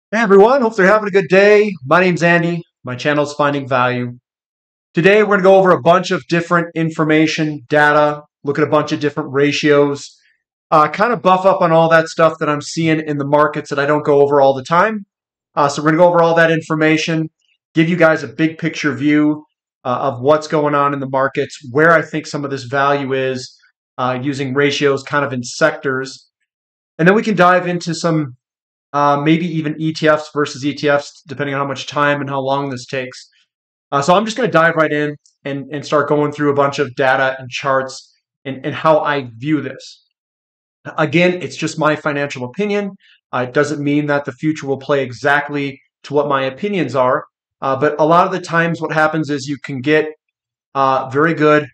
Hey everyone, hope they're having a good day. My name's Andy. My channel's Finding Value. Today we're going to go over a bunch of different information, data, look at a bunch of different ratios, kind of buff up on all that stuff that I'm seeing in the markets that I don't go over all the time. So we're going to go over all that information, give you guys a big picture view of what's going on in the markets, where I think some of this value is using ratios kind of in sectors. And then we can dive into some maybe even ETFs versus ETFs, depending on how much time and how long this takes. So I'm just going to dive right in and start going through a bunch of data and charts and how I view this. Again, it's just my financial opinion. It doesn't mean that the future will play exactly to what my opinions are. But a lot of the times what happens is you can get very good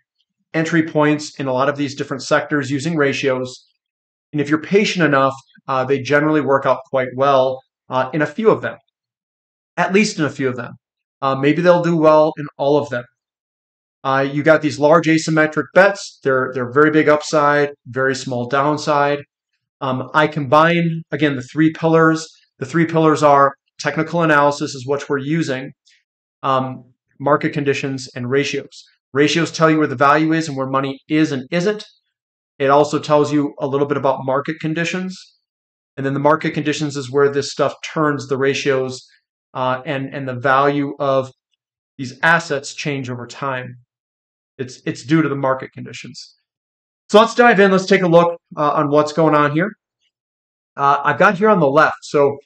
entry points in a lot of these different sectors using ratios. And if you're patient enough, they generally work out quite well in a few of them, at least in a few of them. Maybe they'll do well in all of them. You got these large asymmetric bets. They're very big upside, very small downside. I combine, again, the three pillars. The three pillars are technical analysis is what we're using, market conditions, and ratios. Ratios tell you where the value is and where money is and isn't. It also tells you a little bit about market conditions. And then the market conditions is where this stuff turns the ratios and the value of these assets change over time. It's due to the market conditions. So let's dive in. Let's take a look on what's going on here. I've got here on the left. So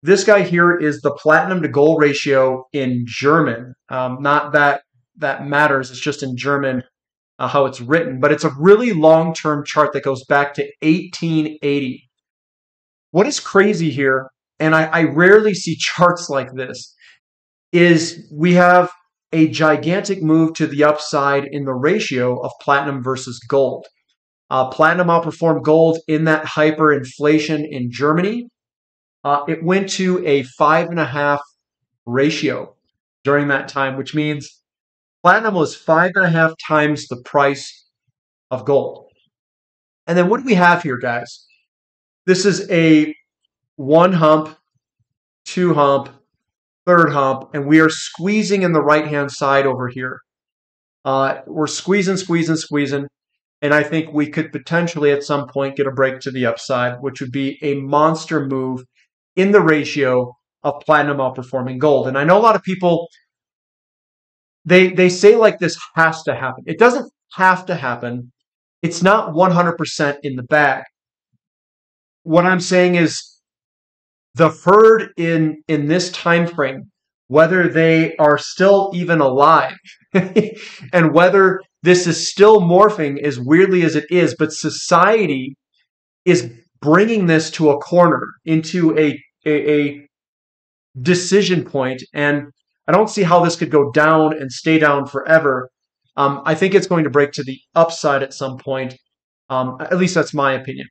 this guy here is the platinum to gold ratio in German. Not that that matters. It's just in German how it's written. But it's a really long-term chart that goes back to 1880. What is crazy here, and I rarely see charts like this, is we have a gigantic move to the upside in the ratio of platinum versus gold. Platinum outperformed gold in that hyperinflation in Germany. It went to a 5.5 ratio during that time, which means platinum was 5.5 times the price of gold. And then what do we have here, guys? This is a one hump, two hump, third hump, and we are squeezing in the right-hand side over here. We're squeezing, squeezing, squeezing, and I think we could potentially at some point get a break to the upside, which would be a monster move in the ratio of platinum outperforming gold. And I know a lot of people, they say like this has to happen. It doesn't have to happen. It's not 100% in the bag. What I'm saying is the herd in this time frame, whether they are still even alive and whether this is still morphing as weirdly as it is, but society is bringing this to a corner, into a decision point, and I don't see how this could go down and stay down forever. I think it's going to break to the upside at some point. At least that's my opinion.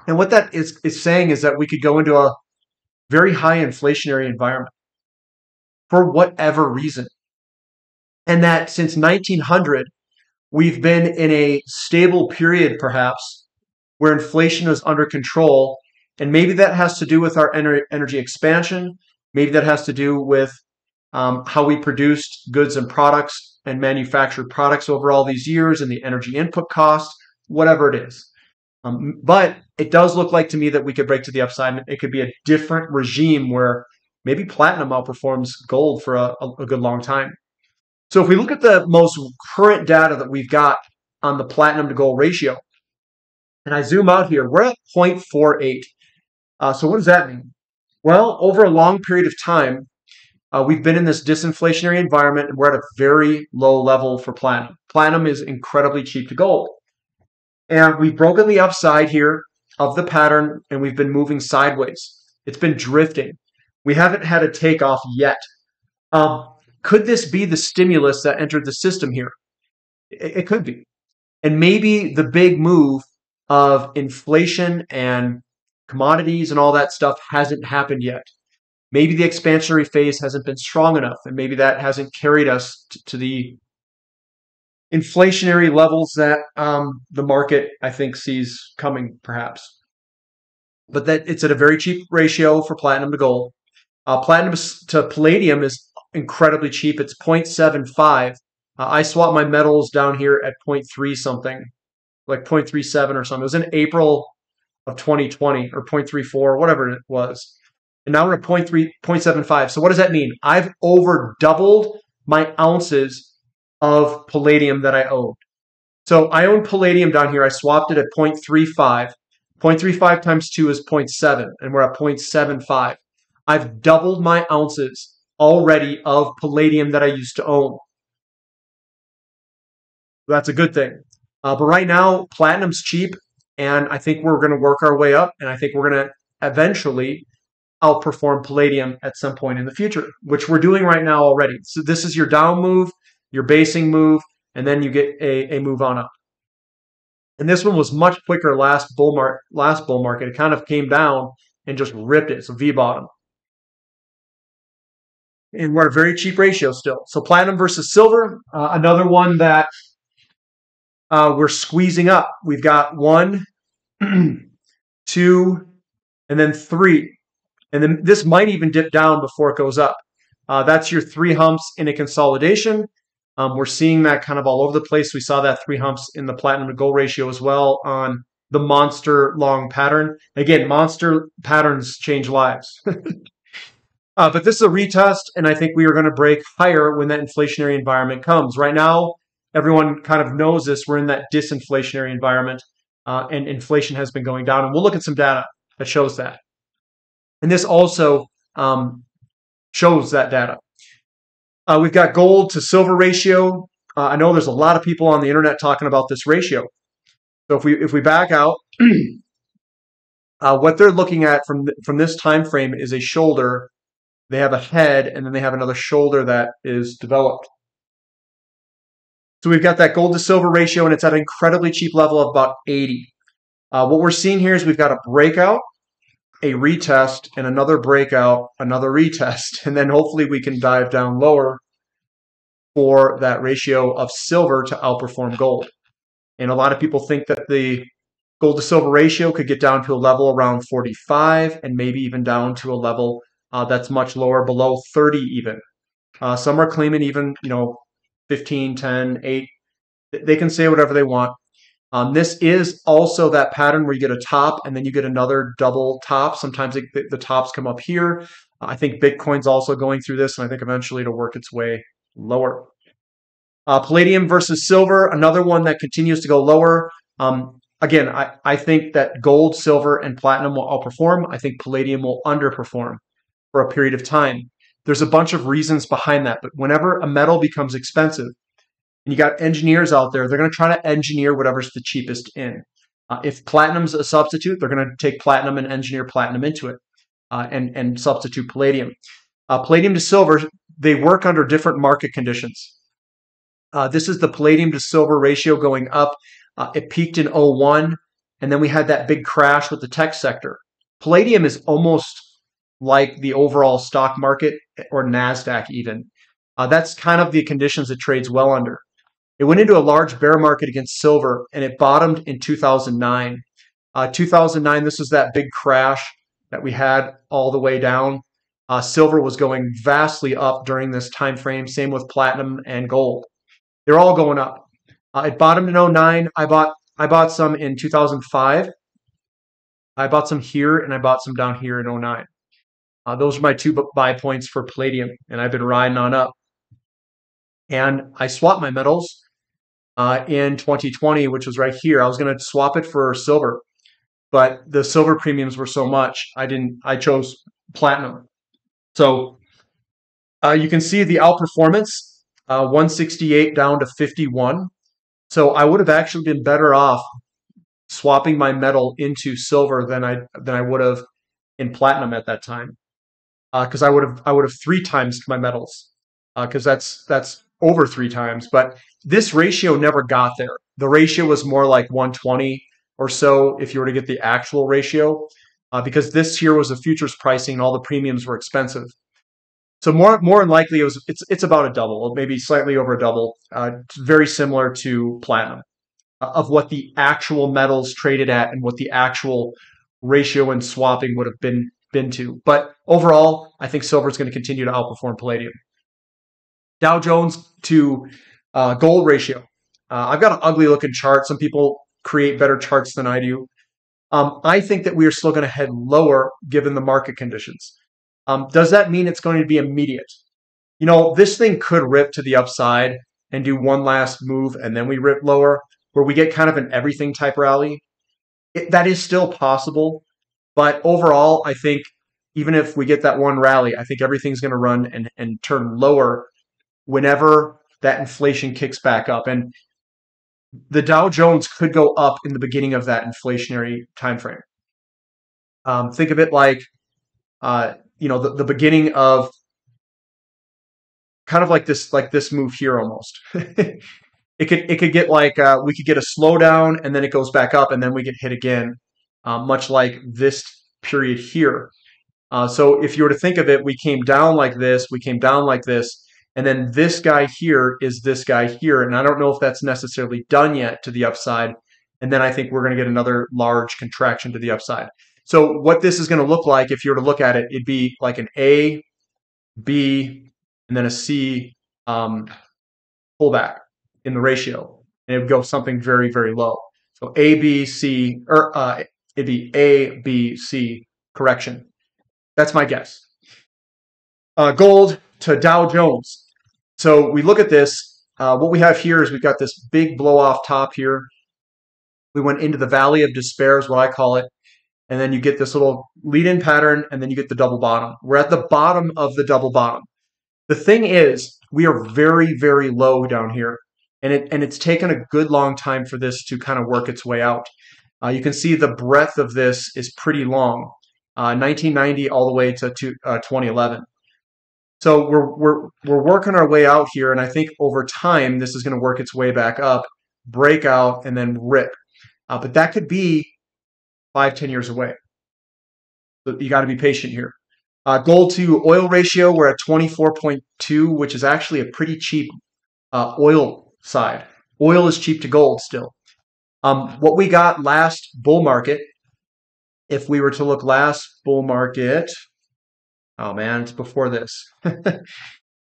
And what that is saying is that we could go into a very high inflationary environment for whatever reason. And that since 1900, we've been in a stable period, perhaps, where inflation is under control. And maybe that has to do with our energy expansion. Maybe that has to do with how we produced goods and products and manufactured products over all these years and the energy input costs, whatever it is. But it does look like to me that we could break to the upside. It could be a different regime where maybe platinum outperforms gold for a good long time. So if we look at the most current data that we've got on the platinum to gold ratio, and I zoom out here, we're at 0.48. So what does that mean? Well, over a long period of time, we've been in this disinflationary environment, and we're at a very low level for platinum. Platinum is incredibly cheap to gold. And we've broken the upside here of the pattern, and we've been moving sideways. It's been drifting. We haven't had a takeoff yet. Could this be the stimulus that entered the system here? It could be. And maybe the big move of inflation and commodities and all that stuff hasn't happened yet. Maybe the expansionary phase hasn't been strong enough, and maybe that hasn't carried us to the inflationary levels that the market, I think, sees coming, perhaps. but that it's at a very cheap ratio for platinum to gold. Platinum to palladium is incredibly cheap. It's 0.75. I swapped my metals down here at 0.3 something, like 0.37 or something. It was in April of 2020 or 0.34, whatever it was. And now we're at 0.75. So what does that mean? I've over doubled my ounces of palladium that I owned. So I own palladium down here. I swapped it at 0.35. 0.35 times 2 is 0.7, and we're at 0.75. I've doubled my ounces already of palladium that I used to own. That's a good thing. But right now, platinum's cheap, and I think we're going to work our way up, and I think we're going to eventually outperform palladium at some point in the future, which we're doing right now already. So this is your down move, your basing move, and then you get a move on up. And this one was much quicker last bull market. It kind of came down and just ripped it. It's a V bottom. And we're at a very cheap ratio still. So platinum versus silver, another one that we're squeezing up. We've got 1, 2, and then 3. And then this might even dip down before it goes up. That's your 3 humps in a consolidation. We're seeing that kind of all over the place. We saw that 3 humps in the platinum to gold ratio as well on the monster long pattern. Again, monster patterns change lives. But this is a retest, and I think we are going to break higher when that inflationary environment comes. Right now, everyone kind of knows this. We're in that disinflationary environment, and inflation has been going down. And we'll look at some data that shows that. And this also shows that data. We've got gold to silver ratio. I know there's a lot of people on the internet talking about this ratio. So if we back out, what they're looking at from this time frame is a shoulder. They have a head, and then they have another shoulder that is developed. So we've got that gold to silver ratio, and it's at an incredibly cheap level of about 80. What we're seeing here is we've got a breakout, a retest, and another breakout, another retest, and then hopefully we can dive down lower for that ratio of silver to outperform gold. And a lot of people think that the gold to silver ratio could get down to a level around 45 and maybe even down to a level that's much lower, below 30 even. Some are claiming even, 15, 10, 8. They can say whatever they want. This is also that pattern where you get a top and then you get another double top. Sometimes the tops come up here. I think Bitcoin's also going through this, and I think eventually it'll work its way lower. Palladium versus silver, another one that continues to go lower. Again, I think that gold, silver, and platinum will outperform. I think palladium will underperform for a period of time. There's a bunch of reasons behind that, but whenever a metal becomes expensive, and you got engineers out there, they're going to try to engineer whatever's the cheapest in. If platinum's a substitute, they're going to take platinum and engineer platinum into it and substitute palladium. Palladium to silver, they work under different market conditions. This is the palladium to silver ratio going up. It peaked in 01, and then we had that big crash with the tech sector. Palladium is almost like the overall stock market or NASDAQ even. That's kind of the conditions it trades well under. It went into a large bear market against silver, and it bottomed in 2009. 2009, this was that big crash that we had all the way down. Silver was going vastly up during this time frame. Same with platinum and gold. They're all going up. It bottomed in 09. I bought some in 2005. I bought some here, and I bought some down here in 09. Those are my 2 buy points for palladium, and I've been riding on up. And I swapped my metals in 2020, which was right here. I was going to swap it for silver, but the silver premiums were so much, I chose platinum. So you can see the outperformance, 168 down to 51. So I would have actually been better off swapping my metal into silver than I would have in platinum at that time, because I would have 3 times my metals, because that's over 3 times. But this ratio never got there. The ratio was more like 120 or so if you were to get the actual ratio, because this here was a futures pricing and all the premiums were expensive. So more than likely it's about a double, maybe slightly over a double. It's very similar to platinum of what the actual metals traded at and what the actual ratio and swapping would have been to. But overall, I think silver is going to continue to outperform palladium. Dow Jones to gold ratio. I've got an ugly looking chart. Some people create better charts than I do. I think that we are still going to head lower given the market conditions. Does that mean it's going to be immediate? You know, this thing could rip to the upside and do one last move and then we rip lower, where we get kind of an everything type rally. That is still possible. But overall, I think even if we get that one rally, I think everything's going to run and turn lower whenever that inflation kicks back up. And the Dow Jones could go up in the beginning of that inflationary time frame. Think of it like, the beginning of kind of like this move here almost. It could get like we could get a slowdown and then it goes back up and then we get hit again, much like this period here. So if you were to think of it, we came down like this, we came down like this, and then this guy here is this guy here. And I don't know if that's necessarily done yet to the upside. And then I think we're going to get another large contraction to the upside. So what this is going to look like, if you were to look at it, it'd be like an A, B, and then a C pullback in the ratio. And it would go something very, very low. So A, B, C, or it'd be A, B, C correction. That's my guess. Gold to Dow Jones. So we look at this. What we have here is we've got this big blow off top here. We went into the valley of despair is what I call it. And then you get this little lead-in pattern, and then you get the double bottom. We're at the bottom of the double bottom. The thing is, we are very, very low down here. And it's taken a good long time for this to kind of work its way out. You can see the breadth of this is pretty long. 1990 all the way to 2011. So we're working our way out here, and I think over time this is going to work its way back up, break out, and then rip. But that could be 5-10 years away. So you got to be patient here. Gold to oil ratio, we're at 24.2, which is actually a pretty cheap oil side. Oil is cheap to gold still. What we got last bull market, if we were to look last bull market, oh man, it's before this.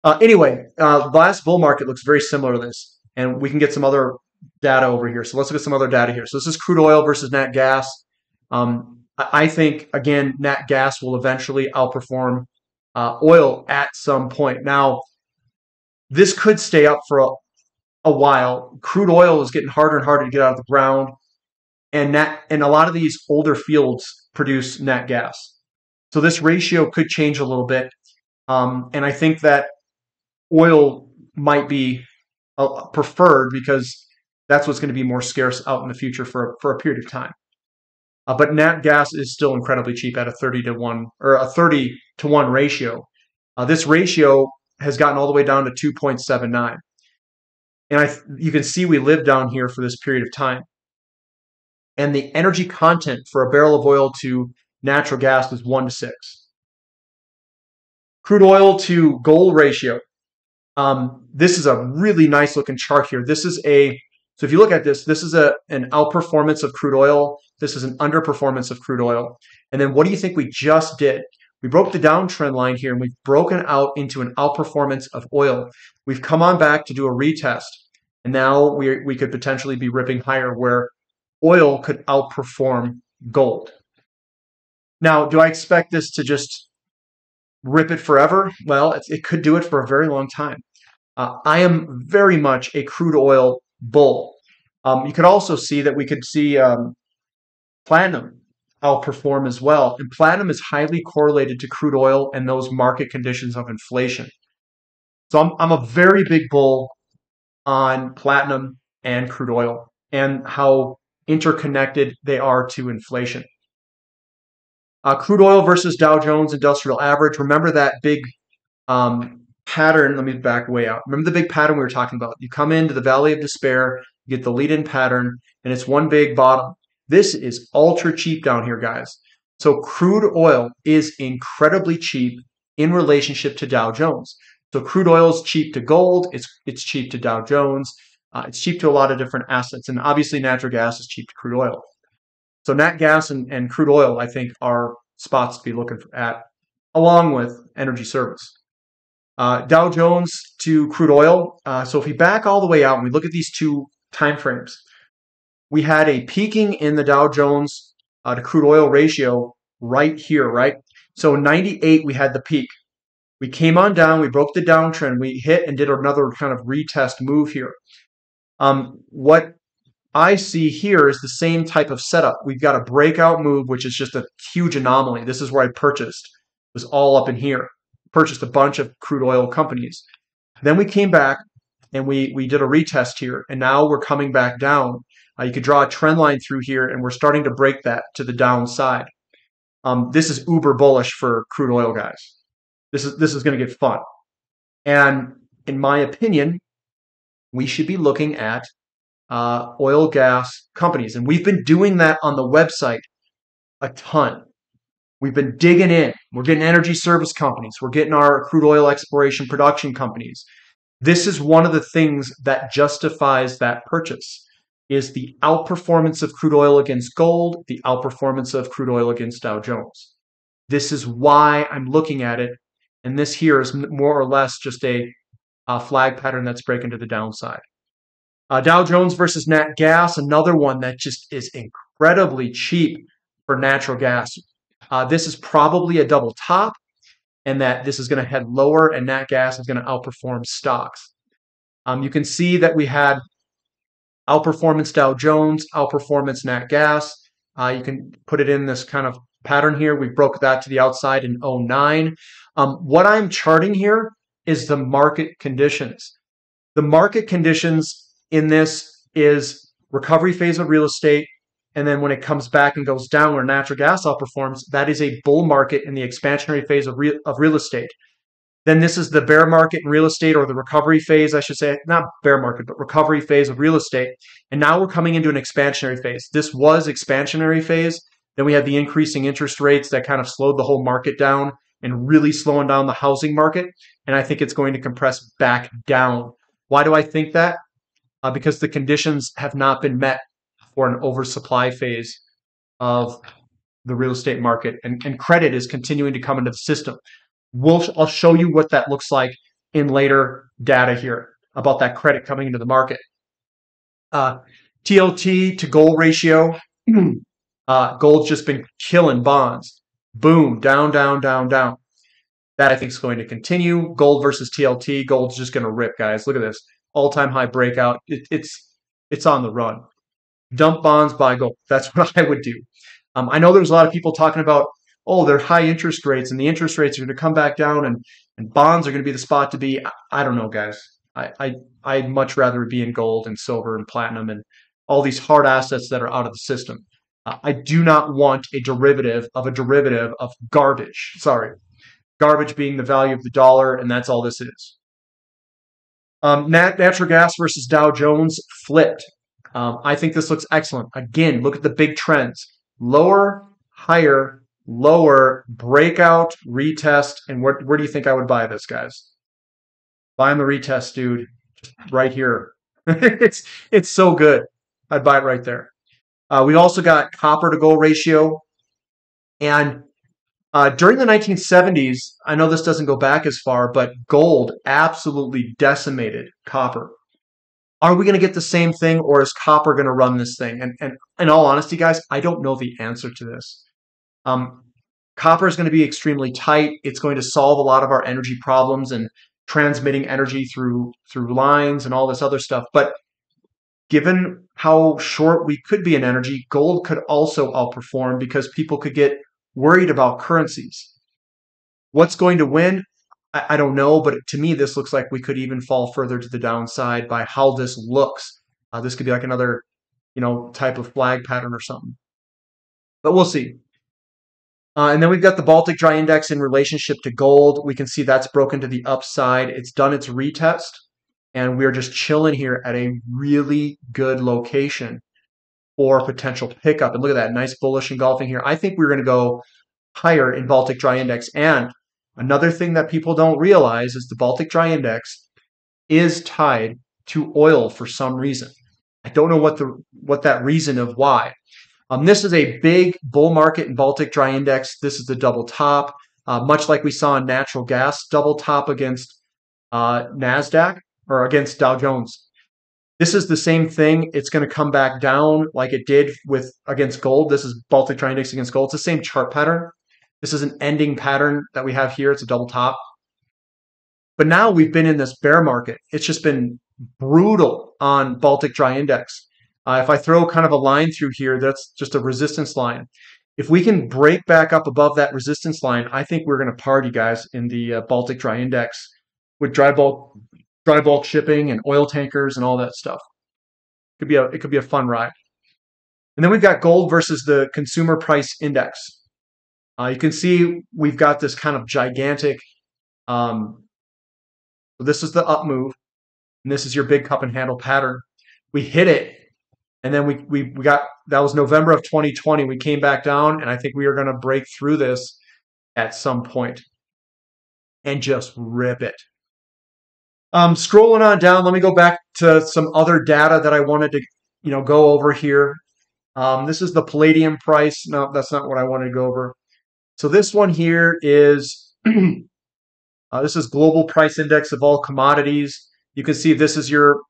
Anyway, last bull market looks very similar to this, and we can get some other data over here. So let's look at some other data here. So this is crude oil versus nat gas. I think, again, nat gas will eventually outperform oil at some point. Now, this could stay up for a while. Crude oil is getting harder and harder to get out of the ground, and a lot of these older fields produce nat gas. So this ratio could change a little bit, and I think that oil might be preferred because that's what's going to be more scarce out in the future for a period of time. But nat gas is still incredibly cheap at a 30-to-1 or a 30-to-1 ratio. This ratio has gotten all the way down to 2.79. And you can see we live down here for this period of time. And the energy content for a barrel of oil to natural gas is 1-to-6. Crude oil to gold ratio. This is a really nice looking chart here. So if you look at this, this is an outperformance of crude oil. This is an underperformance of crude oil. And then what do you think we just did? We broke the downtrend line here, and we've broken out into an outperformance of oil. We've come on back to do a retest, and now we could potentially be ripping higher where oil could outperform gold. Now, do I expect this to just rip it forever? Well, it could do it for a very long time. I am very much a crude oil bull. You could also see that we could see platinum outperform as well. And platinum is highly correlated to crude oil and those market conditions of inflation. So I'm a very big bull on platinum and crude oil and how interconnected they are to inflation. Crude oil versus Dow Jones Industrial Average. Remember that big pattern. Let me back way out. Remember the big pattern we were talking about. You come into the valley of despair, you get the lead-in pattern, and it's one big bottom. This is ultra cheap down here, guys. So crude oil is incredibly cheap in relationship to Dow Jones. So crude oil is cheap to gold. It's cheap to Dow Jones. It's cheap to a lot of different assets. And obviously natural gas is cheap to crude oil. So nat gas and crude oil, I think, are spots to be looking at, along with energy service. Dow Jones to crude oil. So if we back all the way out and we look at these two time frames, we had a peaking in the Dow Jones to crude oil ratio right here, right? So in 98, we had the peak. We came on down, we broke the downtrend, we hit and did another kind of retest move here. What I see here is the same type of setup. We've got a breakout move, which is just a huge anomaly. This is where I purchased. It was all up in here. Purchased a bunch of crude oil companies. Then we came back and we did a retest here, and now we're coming back down. You could draw a trend line through here, and we're starting to break that to the downside. This is uber bullish for crude oil, guys. This is going to get fun. And in my opinion, we should be looking at oil gas companies. And we've been doing that on the website a ton. We've been digging in. We're getting energy service companies. We're getting our crude oil exploration production companies. This is one of the things that justifies that purchase, is the outperformance of crude oil against gold, the outperformance of crude oil against Dow Jones. This is why I'm looking at it. And this here is more or less just a flag pattern that's breaking to the downside. Dow Jones versus nat gas, another one that just is incredibly cheap for natural gas. This is probably a double top, and that this is going to head lower, and nat gas is going to outperform stocks. You can see that we had outperformance Dow Jones, outperformance nat gas. You can put it in this kind of pattern here. We broke that to the outside in 09. What I'm charting here is the market conditions. The market conditions in this is recovery phase of real estate, and then when it comes back and goes down where natural gas outperforms, that is a bull market in the expansionary phase of real estate. Then this is the bear market in real estate, or the recovery phase, I should say, not bear market, but recovery phase of real estate. And now we're coming into an expansionary phase. This was expansionary phase. Then we had the increasing interest rates that kind of slowed the whole market down and really slowing down the housing market. And I think it's going to compress back down. Why do I think that? Because the conditions have not been met for an oversupply phase of the real estate market, and credit is continuing to come into the system. I'll show you what that looks like in later data here about that credit coming into the market. TLT to gold ratio, gold's just been killing bonds. Boom, down, down, down, down. That I think is going to continue. Gold versus TLT, gold's just going to rip, guys. Look at this. All-time high breakout. It's on the run. Dump bonds, buy gold. That's what I would do. I know there's a lot of people talking about, oh, they're high interest rates, and the interest rates are going to come back down, and bonds are going to be the spot to be. I don't know, guys. I'd much rather be in gold and silver and platinum and all these hard assets that are out of the system. I do not want a derivative of garbage. Sorry. Garbage being the value of the dollar, and that's all this is. Natural gas versus Dow Jones flipped. I think this looks excellent. Again, look at the big trends. Lower, higher, lower, breakout, retest, and where do you think I would buy this, guys? Buy on the retest, dude. Just right here. It's so good. I'd buy it right there. We also got copper to gold ratio. And during the 1970s, I know this doesn't go back as far, but gold absolutely decimated copper. Are we going to get the same thing, or is copper going to run this thing? And in all honesty, guys, I don't know the answer to this. Copper is going to be extremely tight. It's going to solve a lot of our energy problems and transmitting energy through lines and all this other stuff. But given how short we could be in energy, gold could also outperform because people could get worried about currencies. What's going to win? I don't know, but to me, this looks like we could even fall further to the downside by how this looks. This could be like another, type of flag pattern or something. But we'll see. And then we've got the Baltic Dry Index in relationship to gold. We can see that's broken to the upside. It's done its retest, and we're just chilling here at a really good location for potential pickup. And look at that, nice bullish engulfing here. I think we're going to go higher in Baltic Dry Index. And another thing that people don't realize is the Baltic Dry Index is tied to oil for some reason. I don't know what that reason of why. This is a big bull market in Baltic Dry Index. This is the double top, much like we saw in natural gas, double top against NASDAQ or against Dow Jones. This is the same thing. It's going to come back down like it did with against gold. This is Baltic Dry Index against gold. It's the same chart pattern. This is an ending pattern that we have here. It's a double top. But now we've been in this bear market. It's just been brutal on Baltic Dry Index. If I throw kind of a line through here, that's just a resistance line. If we can break back up above that resistance line, I think we're going to party, guys, in the Baltic Dry Index with dry bulk shipping and oil tankers and all that stuff. It could be a fun ride. And then we've got gold versus the consumer price index. You can see we've got this kind of gigantic. This is the up move, and this is your big cup and handle pattern. We hit it, and then we got, that was November of 2020. We came back down, and I think we are going to break through this at some point and just rip it. Scrolling on down, let me go back to some other data that I wanted to, go over here. This is the Palladium price. No, that's not what I wanted to go over. So this one here is this is global price index of all commodities. You can see this is your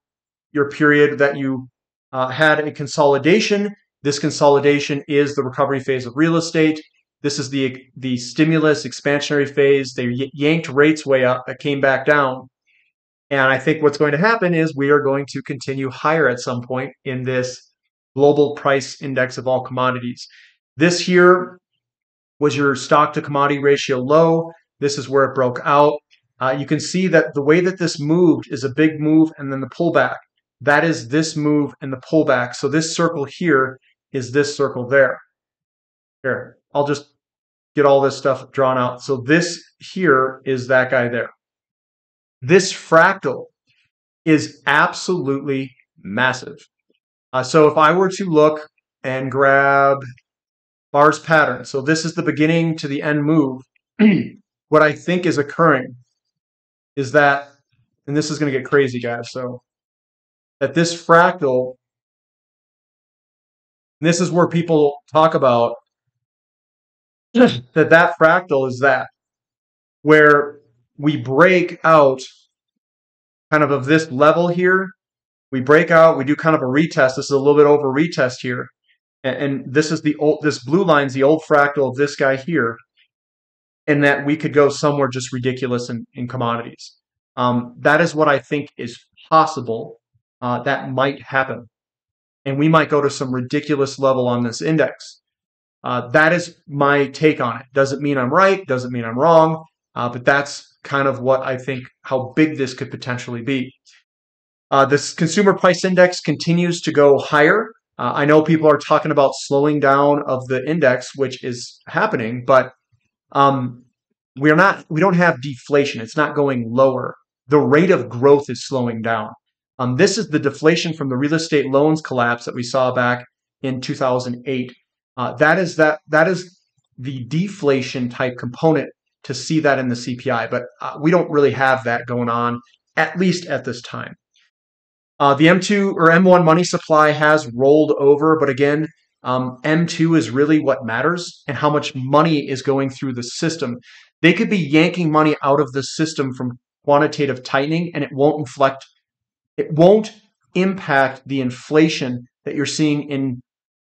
period that you had a consolidation. This consolidation is the recovery phase of real estate. This is the stimulus expansionary phase. They yanked rates way up. That came back down. And I think what's going to happen is we are going to continue higher at some point in this global price index of all commodities. This here was your stock to commodity ratio low. This is where it broke out. You can see that the way that this moved is a big move and then the pullback. That is this move and the pullback. So this circle here is this circle there. Here, I'll just get all this stuff drawn out. So this here is that guy there. This fractal is absolutely massive. So if I were to look and grab bars pattern, so this is the beginning to the end move, what I think is occurring is that, and this is going to get crazy, guys, so that this fractal, and this is where people talk about that fractal is that, where we break out kind of this level here. We break out, we do kind of a retest. This is a little bit over retest here. And this is this blue line's the old fractal of this guy here. And that we could go somewhere just ridiculous in commodities. That is what I think is possible. That might happen. And we might go to some ridiculous level on this index. That is my take on it. Doesn't mean I'm right, doesn't mean I'm wrong. But that's kind of what I think, how big this could potentially be. This consumer price index continues to go higher. I know people are talking about slowing down of the index, which is happening, but we don't have deflation. It's not going lower. The rate of growth is slowing down. This is the deflation from the real estate loans collapse that we saw back in 2008. That is the deflation type component to see that in the CPI, but we don't really have that going on, at least at this time. The M2 or M1 money supply has rolled over, but again, M2 is really what matters and how much money is going through the system. They could be yanking money out of the system from quantitative tightening, and it won't impact the inflation that you're seeing in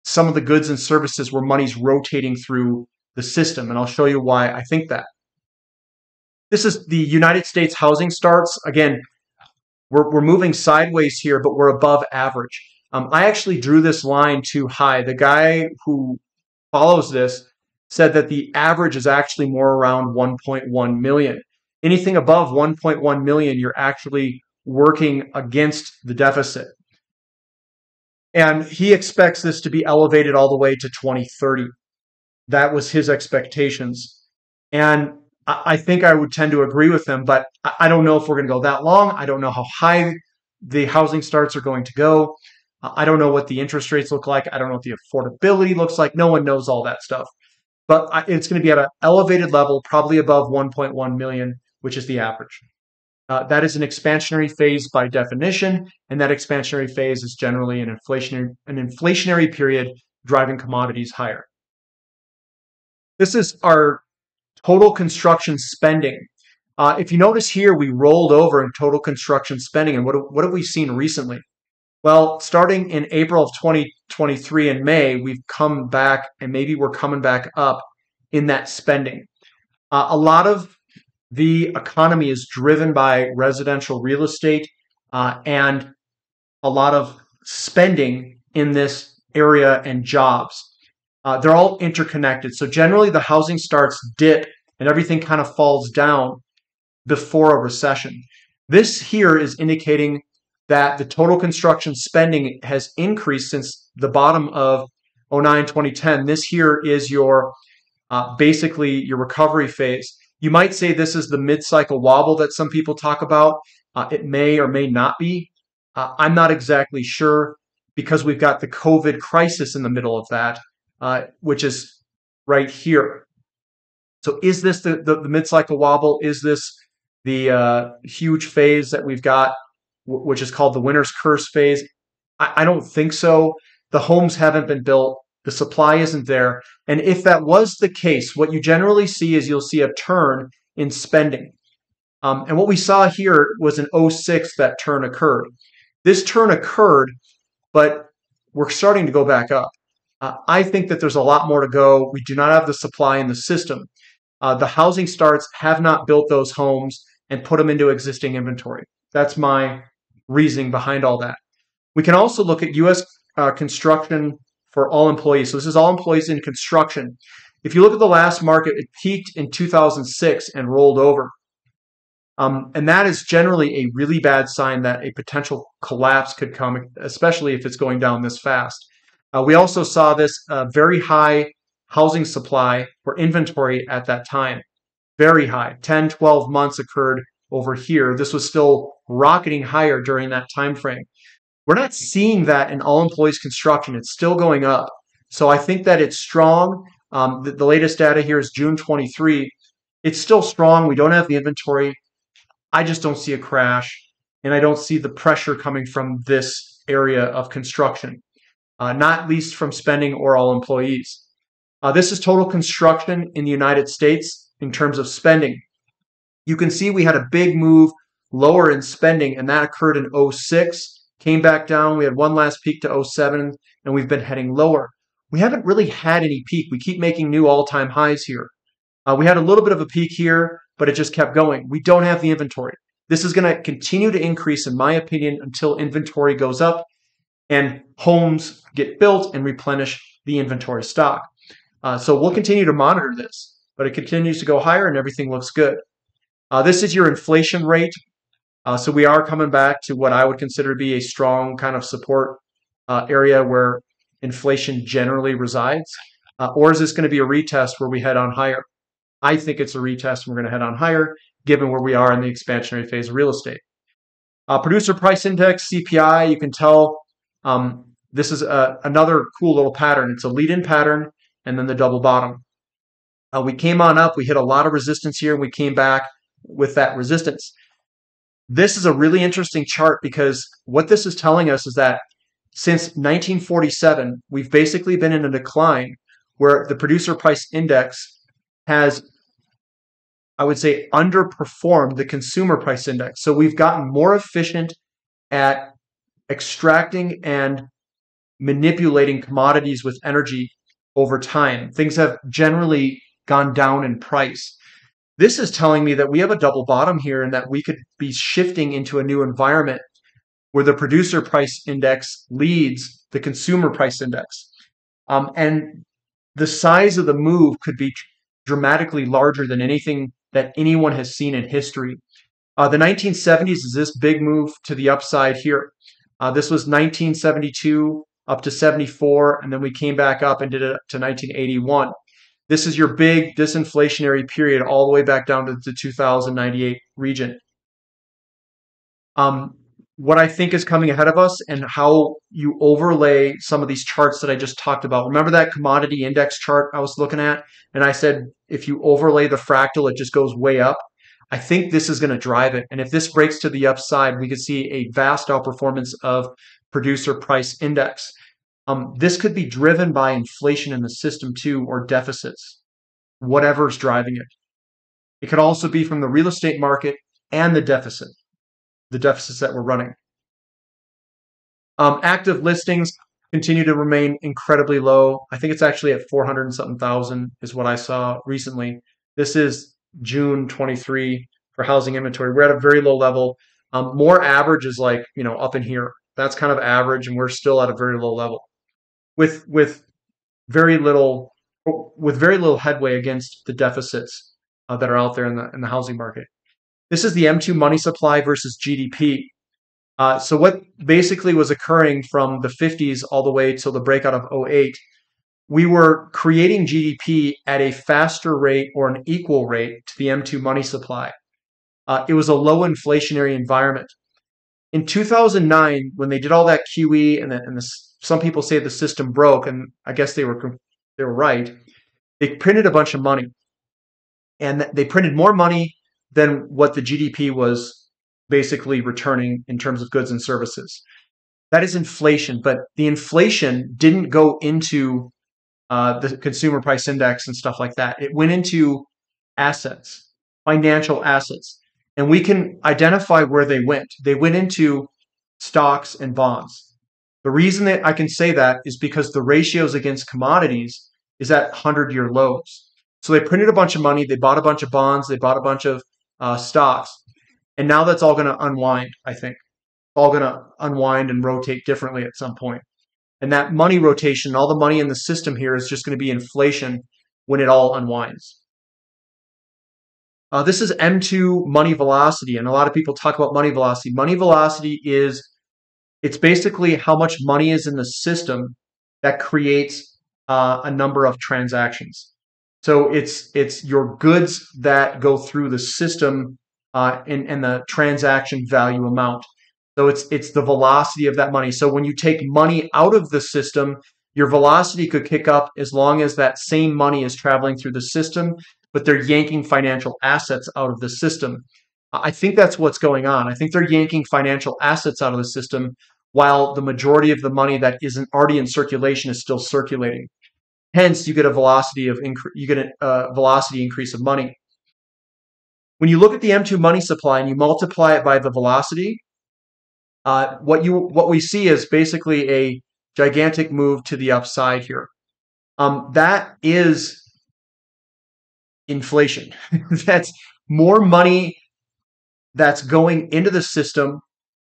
some of the goods and services where money's rotating through the system. And I'll show you why I think that. This is the United States housing starts. Again, we're moving sideways here, but we're above average. I actually drew this line too high. The guy who follows this said that the average is actually more around 1.1 million. Anything above 1.1 million, you're actually working against the deficit. And he expects this to be elevated all the way to 2030. That was his expectations. And I think I would tend to agree with them, but I don't know if we're going to go that long. I don't know how high the housing starts are going to go. I don't know what the interest rates look like. I don't know what the affordability looks like. No one knows all that stuff. But it's going to be at an elevated level, probably above 1.1 million, which is the average. That is an expansionary phase by definition, and that expansionary phase is generally an inflationary period driving commodities higher. This is our total construction spending. If you notice here, we rolled over in total construction spending. And what have we seen recently? Well, starting in April of 2023 in May, we've come back, and maybe we're coming back up in that spending. A lot of the economy is driven by residential real estate and a lot of spending in this area and jobs. They're all interconnected. So generally the housing starts dip and everything kind of falls down before a recession. This here is indicating that the total construction spending has increased since the bottom of 09, 2010. This here is your basically your recovery phase. You might say this is the mid-cycle wobble that some people talk about. It may or may not be. I'm not exactly sure because we've got the COVID crisis in the middle of that, which is right here. So is this the mid-cycle wobble? Is this the huge phase that we've got, which is called the winter's curse phase? I don't think so. The homes haven't been built. The supply isn't there. And if that was the case, what you generally see is you'll see a turn in spending. And what we saw here was in 06 that turn occurred. This turn occurred, but we're starting to go back up. I think that there's a lot more to go. We do not have the supply in the system. The housing starts have not built those homes and put them into existing inventory. That's my reasoning behind all that. We can also look at U.S. construction for all employees. So this is all employees in construction. If you look at the last market, it peaked in 2006 and rolled over. And that is generally a really bad sign that a potential collapse could come, especially if it's going down this fast. We also saw this very high housing supply or inventory at that time. Very high. 10, 12 months occurred over here. This was still rocketing higher during that time frame. We're not seeing that in all employees construction. It's still going up. So I think that it's strong. The latest data here is June 23. It's still strong. We don't have the inventory. I just don't see a crash, and I don't see the pressure coming from this area of construction, not least from spending or all employees. This is total construction in the United States in terms of spending. You can see we had a big move lower in spending, and that occurred in 06. Came back down. We had one last peak to 07, and we've been heading lower. We haven't really had any peak. We keep making new all-time highs here. We had a little bit of a peak here, but it just kept going. We don't have the inventory. This is going to continue to increase, in my opinion, until inventory goes up and homes get built and replenish the inventory stock. So we'll continue to monitor this, but it continues to go higher and everything looks good. This is your inflation rate. So we are coming back to what I would consider to be a strong kind of support area where inflation generally resides. Or is this going to be a retest where we head on higher? I think it's a retest and we're going to head on higher given where we are in the expansionary phase of real estate. Producer price index, CPI, you can tell this is another cool little pattern. It's a lead-in pattern and then the double bottom. We came on up, we hit a lot of resistance here, and we came back with that resistance. This is a really interesting chart because what this is telling us is that since 1947, we've basically been in a decline where the producer price index has, I would say, underperformed the consumer price index. So we've gotten more efficient at extracting and manipulating commodities with energy over time. Things have generally gone down in price. This is telling me that we have a double bottom here and that we could be shifting into a new environment where the producer price index leads the consumer price index. And the size of the move could be dramatically larger than anything that anyone has seen in history. The 1970s is this big move to the upside here. This was 1972 up to 74, and then we came back up and did it up to 1981. This is your big disinflationary period all the way back down to the 2098 region. What I think is coming ahead of us and how you overlay some of these charts that I just talked about. Remember that commodity index chart I was looking at? And I said, if you overlay the fractal, it just goes way up. I think this is going to drive it. And if this breaks to the upside, we could see a vast outperformance of producer price index. This could be driven by inflation in the system too, or deficits, whatever's driving it. It could also be from the real estate market and the deficits that we're running. Active listings continue to remain incredibly low. I think it's actually at 400 and something thousand is what I saw recently. This is June 23 for housing inventory. We're at a very low level. More average is like, up in here. That's kind of average, and we're still at a very low level with very little headway against the deficits that are out there in the housing market. This is the M2 money supply versus GDP. So what basically was occurring from the 50s all the way till the breakout of '08, we were creating GDP at a faster rate or an equal rate to the M2 money supply. It was a low inflationary environment. In 2009, when they did all that QE and some people say the system broke, and I guess they were right, they printed a bunch of money. And they printed more money than what the GDP was basically returning in terms of goods and services. That is inflation, but the inflation didn't go into the consumer price index and stuff like that. It went into assets, financial assets, and we can identify where they went. They went into stocks and bonds. The reason that I can say that is because the ratios against commodities is at 100-year lows. So they printed a bunch of money, they bought a bunch of bonds, they bought a bunch of stocks, and now that's all going to unwind, I think. All going to unwind and rotate differently at some point. And that money rotation, all the money in the system here is just going to be inflation when it all unwinds. This is M2 money velocity, and a lot of people talk about money velocity. Money velocity it's basically how much money is in the system that creates a number of transactions. So it's your goods that go through the system and the transaction value amount. So it's the velocity of that money. So when you take money out of the system, your velocity could kick up as long as that same money is traveling through the system, but they're yanking financial assets out of the system. I think that's what's going on. I think they're yanking financial assets out of the system while the majority of the money that isn't already in circulation is still circulating. Hence, you get a velocity increase of money. When you look at the M2 money supply and you multiply it by the velocity, what we see is basically a gigantic move to the upside here. That is inflation. That's more money that's going into the system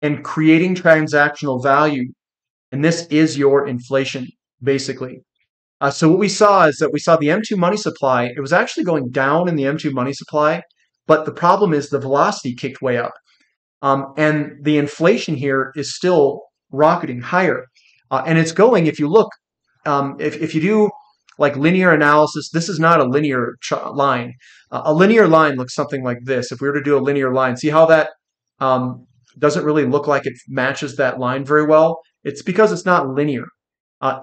and creating transactional value. And this is your inflation, basically. So what we saw is that we saw the M2 money supply. It was actually going down in the M2 money supply, but the problem is the velocity kicked way up. And the inflation here is still rocketing higher. And it's going, if you look, if you do like linear analysis, this is not a linear line. A linear line looks something like this. If we were to do a linear line, see how that doesn't really look like it matches that line very well? It's because it's not linear.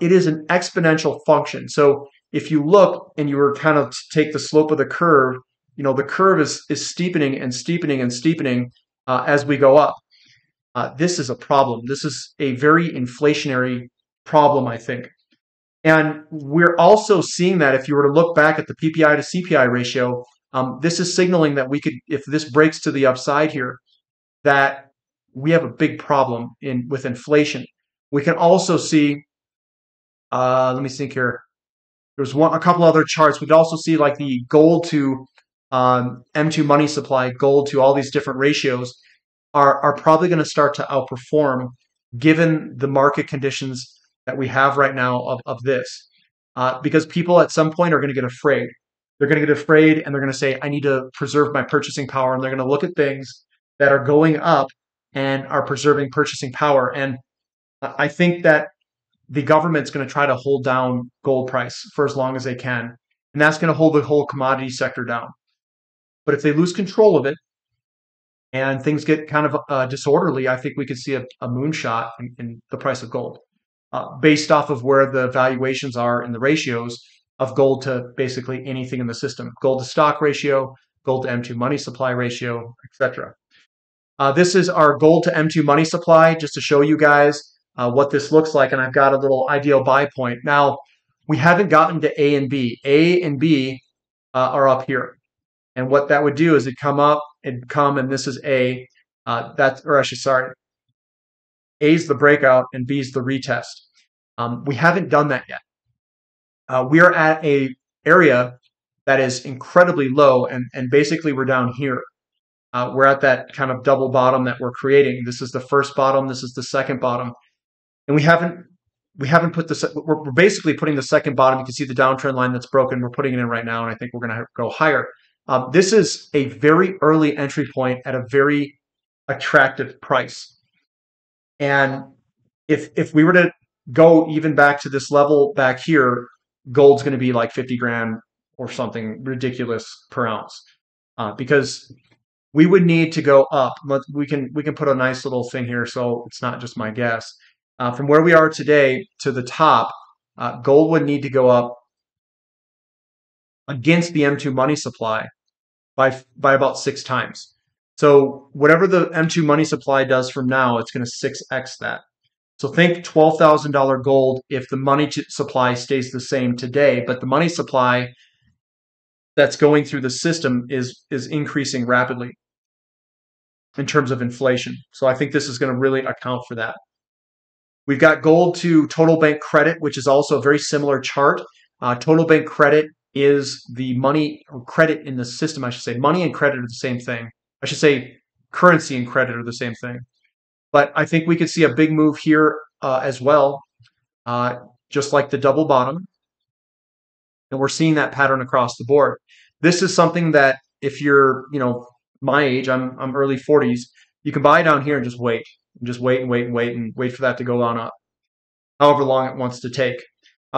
It is an exponential function. So if you look and you were kind of take the slope of the curve, the curve is steepening and steepening and steepening as we go up. This is a problem. This is a very inflationary problem, I think. And we're also seeing that if you were to look back at the PPI to CPI ratio, this is signaling that we could, if this breaks to the upside here, that we have a big problem with inflation. We can also see, let me think here. There's a couple other charts. We could also see like the gold to M2 money supply, gold to all these different ratios are probably going to start to outperform given the market conditions that we have right now of this. Because people at some point are going to get afraid. They're going to get afraid and they're going to say, I need to preserve my purchasing power. And they're going to look at things that are going up and are preserving purchasing power. And I think that the government's going to try to hold down gold price for as long as they can. And that's going to hold the whole commodity sector down. But if they lose control of it and things get kind of disorderly, I think we could see a moonshot in the price of gold based off of where the valuations are in the ratios of gold to basically anything in the system. Gold to stock ratio, gold to M2 money supply ratio, etc. This is our gold to M2 money supply, just to show you guys. what this looks like, and I've got a little ideal buy point. Now, we haven't gotten to A and B. A and B are up here. And what that would do is it'd come up, and this is A. Sorry, A is the breakout and B is the retest. We haven't done that yet. We are at a area that is incredibly low, and basically we're down here. We're at that kind of double bottom that we're creating. This is the first bottom. This is the second bottom, and we haven't put this. We're basically putting the second bottom. You can see the downtrend line that's broken. We're putting it in right now, and I think we're going to go higher. This is a very early entry point at a very attractive price, and if we were to go even back to this level back here, gold's going to be like 50 grand or something ridiculous per ounce, because we would need to go up. We can put a nice little thing here, so it's not just my guess. From where we are today to the top, gold would need to go up against the M2 money supply by about 6 times. So whatever the M2 money supply does from now, it's going to 6x that. So think $12,000 gold if the money supply stays the same today, but the money supply that's going through the system is increasing rapidly in terms of inflation. So I think this is going to really account for that. We've got gold to total bank credit, which is also a very similar chart. Total bank credit is the money or credit in the system, I should say. Money and credit are the same thing. I should say currency and credit are the same thing. But I think we could see a big move here as well, just like the double bottom. And we're seeing that pattern across the board. This is something that if you're, my age, I'm early 40s, you can buy down here and just wait. And just wait and wait and wait and wait for that to go on up, however long it wants to take.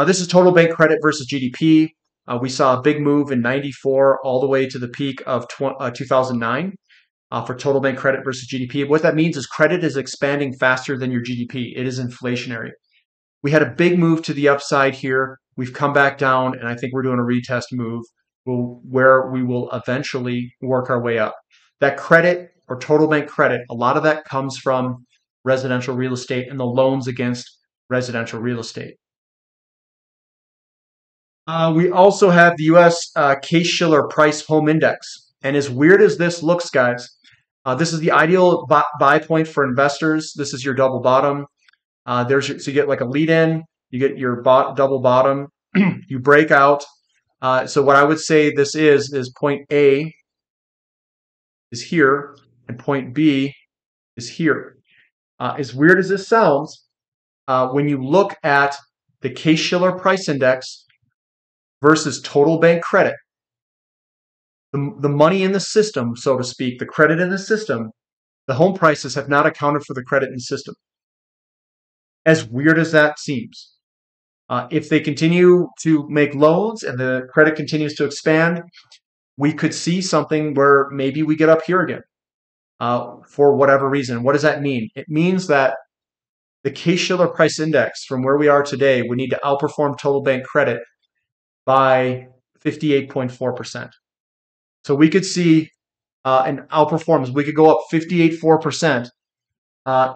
This is total bank credit versus GDP. We saw a big move in 94 all the way to the peak of 2009 for total bank credit versus GDP. What that means is credit is expanding faster than your GDP. It is inflationary. We had a big move to the upside here. We've come back down, and I think we're doing a retest move where we will eventually work our way up. That credit or total bank credit, a lot of that comes from residential real estate and the loans against residential real estate. We also have the U.S. Case-Shiller Price Home Index. And as weird as this looks, guys, this is the ideal buy point for investors. This is your double bottom. So you get like a lead in, you get your double bottom, you break out. So what I would say this is point A is here and point B is here. As weird as this sounds, when you look at the Case-Shiller Price Index versus total bank credit, the money in the system, so to speak, the credit in the system, the home prices have not accounted for the credit in the system. As weird as that seems. If they continue to make loans and the credit continues to expand, we could see something where maybe we get up here again for whatever reason. What does that mean? It means that the Case-Shiller Price Index from where we are today would need to outperform total bank credit by 58.4%. So we could see an outperformance. We could go up 58.4%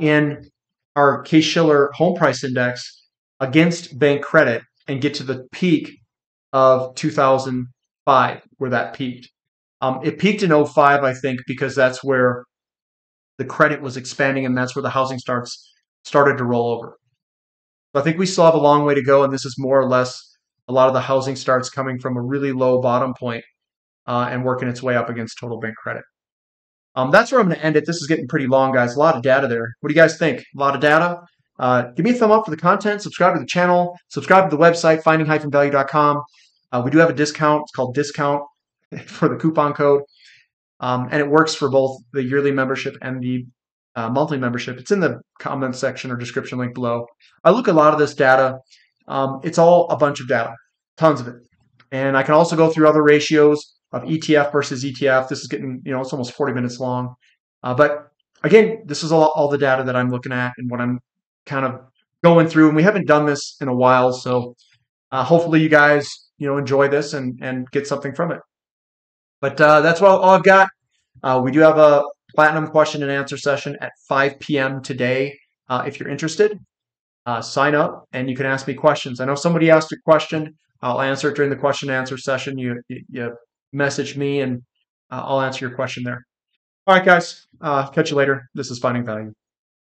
in our Case-Shiller Home Price Index against bank credit and get to the peak of 2005 where that peaked. It peaked in 2005, I think, because that's where the credit was expanding and that's where the housing starts started to roll over. So I think we still have a long way to go, and this is more or less a lot of the housing starts coming from a really low bottom point and working its way up against total bank credit. That's where I'm going to end it. This is getting pretty long, guys. A lot of data there. What do you guys think? A lot of data? Give me a thumb up for the content. Subscribe to the channel. Subscribe to the website, finding-value.com. We do have a discount. It's called discount for the coupon code. And it works for both the yearly membership and the monthly membership. It's in the comment section or description link below. I look at a lot of this data. It's all a bunch of data, tons of it. And I can also go through other ratios of ETF versus ETF. This is getting, it's almost 40 minutes long. But again, this is all the data that I'm looking at and what I'm kind of going through. And we haven't done this in a while. So hopefully you guys, enjoy this and get something from it. But that's all I've got. We do have a platinum question and answer session at 5 p.m. today if you're interested. sign up and you can ask me questions. I know somebody asked a question. I'll answer it during the question and answer session. You message me and I'll answer your question there. All right, guys. Catch you later. This is Finding Value.